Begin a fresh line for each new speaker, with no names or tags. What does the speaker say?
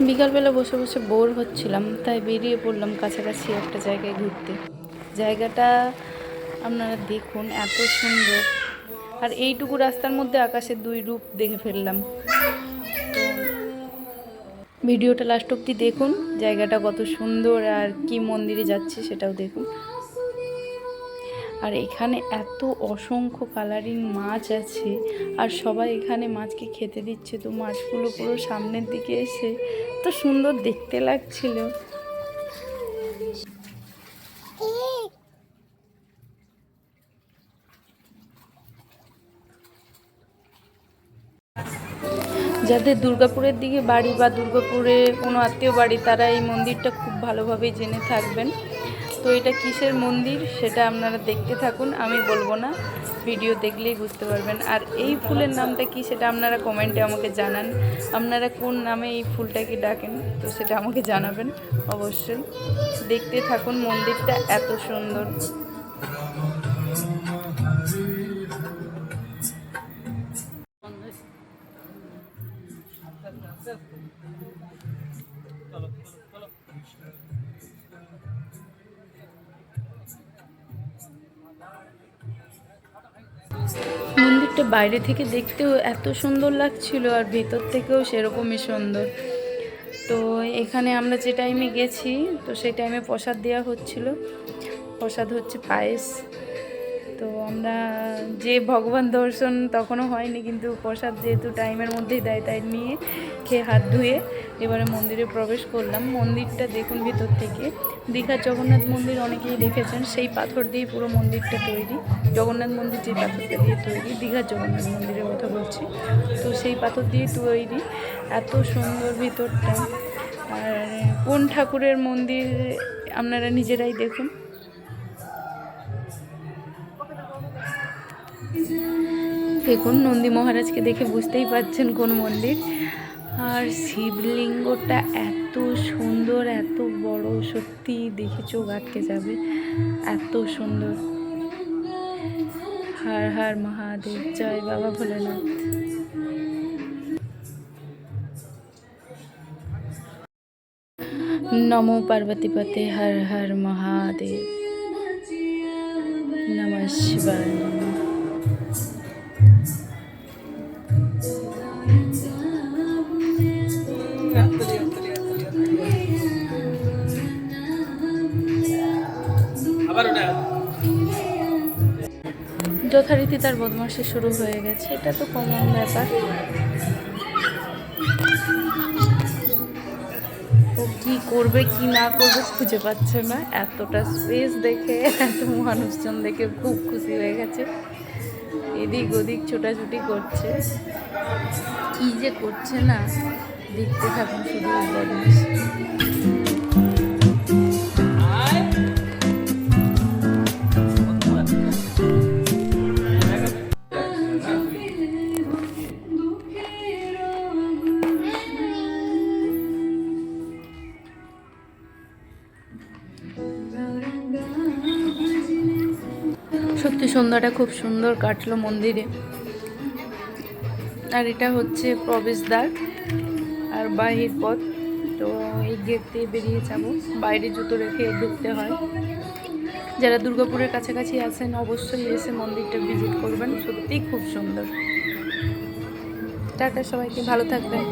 বিকালবেলা বসে বসে বোর হচ্ছিলাম, তাই বেরিয়ে পড়লাম কাছাকাছি একটা জায়গায় ঘুরতে। জায়গাটা আপনারা দেখুন, এত সুন্দর। আর এইটুকু রাস্তার মধ্যে আকাশের দুই রূপ দেখে ফেললাম। তো ভিডিওটা লাস্ট অবধি দেখুন, জায়গাটা কত সুন্দর আর কি মন্দিরে যাচ্ছে সেটাও দেখুন। আর এখানে এত অসংখ্য কালারিং মাছ আছে, আর সবাই এখানে মাছকে খেতে দিচ্ছে। তো মাছগুলো পুরো সামনের দিকে এসে তো সুন্দর দেখতে লাগছিল। যাদের দুর্গাপুরের দিকে বাড়ি বা দুর্গাপুরে কোনো আত্মীয় বাড়ি, তারা এই মন্দিরটা খুব ভালোভাবেই জেনে থাকবেন। তো এটা কিসের মন্দির সেটা আপনারা দেখতে থাকুন, আমি বলবো না, ভিডিও দেখলেই বুঝতে পারবেন। আর এই ফুলের নামটা কি সেটা আপনারা কমেন্টে আমাকে জানান। আপনারা কোন নামে এই ফুলটাকে ডাকেন তো সেটা আমাকে জানাবেন অবশ্যই। দেখতে থাকুন, মন্দিরটা এত সুন্দর। মন্দিরটা বাইরে থেকে দেখতেও এত সুন্দর লাগছিল, আর ভেতর থেকেও সেরকমই সুন্দর। তো এখানে আমরা যে টাইমে গেছি তো সেই টাইমে প্রসাদ দেওয়া হচ্ছিল। প্রসাদ হচ্ছে পায়েস। তো আমরা যে ভগবান দর্শন তখনও হয়নি, কিন্তু প্রসাদ যেহেতু টাইমের মধ্যেই দেয়, তাই নিয়ে খেয়ে হাত ধুয়ে এবারে মন্দিরে প্রবেশ করলাম। মন্দিরটা দেখুন ভিতর থেকে। দীঘার জগন্নাথ মন্দির অনেকেই দেখেছেন, সেই পাথর দিয়ে পুরো মন্দিরটা তৈরি। জগন্নাথ মন্দির যে পাথরটা দিয়ে তৈরি, দীঘার জগন্নাথ মন্দিরের কথা বলছি, তো সেই পাথর দিয়ে তৈরি। এত সুন্দর ভিতরটা। আর কোন ঠাকুরের মন্দির আপনারা নিজেরাই দেখুন। দেখুন, নন্দী মহারাজকে দেখে বুঝতেই পারছেন কোন মন্দির। আর শিবলিঙ্গটা এত সুন্দর, এত বড়, সত্যি দেখে চোখ আটকে যাবে, এত সুন্দর। হর হর মহাদেব, জয় বাবা ভোলেনাথ। নমো পার্বতীপতে, হর হর মহাদেব, নমঃ শিবায়। যথারীতি তার বদমাশি শুরু হয়ে গেছে, এটা তো কমন ব্যাপার। ও কি করবে কি না করবে খুঁজে পাচ্ছে না। এতটা স্পেস দেখে, এত মানুষজন দেখে খুব খুশি হয়ে গেছে। এদিক ওদিক ছোটাছুটি করছে, কি যে করছে না, দেখতে থাকুন শুধু বদমাশি। সত্যি সন্ধ্যাটা খুব সুন্দর কাটলো মন্দিরে। আর এটা হচ্ছে প্রবেশদ্বার আর বাহির পথ। তো এই গেট দিয়ে বেরিয়ে যাব, বাইরে জুতো রেখে ঢুকতে হয়। যারা দুর্গাপুরের কাছাকাছি আছেন অবশ্যই এসে মন্দিরটা ভিজিট করবেন, সত্যিই খুব সুন্দর। টাটা, সবাইকে ভালো থাকবেন।